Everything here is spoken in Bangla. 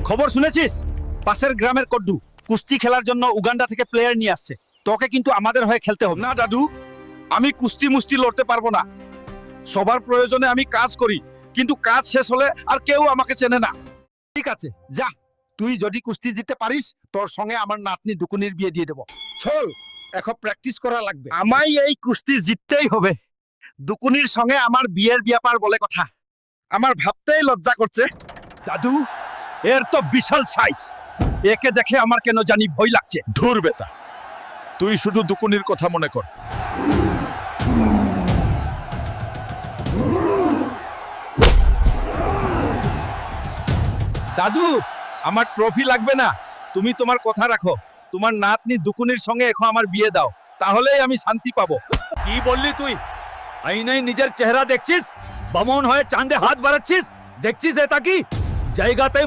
খবর শুনেছিস? পাশের গ্রামের কড্ডু কুস্তি খেলার জন্য উগান্ডা থেকে প্লেয়ার নিয়ে আসছে। তোকে কিন্তু আমাদের হয়ে খেলতে হবে। না দাদু, আমি কুস্তি মুস্তি লড়তে পারবো না। সবার প্রয়োজনে আমি কাজ করি, কিন্তু কাজ শেষ হলে আর কেউ আমাকে চেনে না। ঠিক আছে, যা। তুই যদি কুস্তি জিততে পারিস, তোর সঙ্গে আমার নাতনি দুকুনির বিয়ে দিয়ে দেব। চল, এখন প্র্যাকটিস করা লাগবে। আমায় এই কুস্তি জিততেই হবে। দুকুনির সঙ্গে আমার বিয়ের ব্যাপার বলে কথা। আমার ভাবতেই লজ্জা করছে। দাদু, এর তো বিশাল সাইজ। একে দেখে আমার কেন জানি ভয় লাগছে। ধুর বেটা, তুই শুধু দুকুনির কথা মনে কর। দাদু, আমার ট্রফি লাগবে না। তুমি তোমার কথা রাখো। তোমার নাতনি দুকুনির সঙ্গে এখন আমার বিয়ে দাও, তাহলেই আমি শান্তি পাবো। কি বললি তুই? আইনাই নিজের চেহারা দেখছিস? বামন হয়ে চাঁদে হাত বাড়াচ্ছিস? দেখছিস এটা কি? জায়গাতেই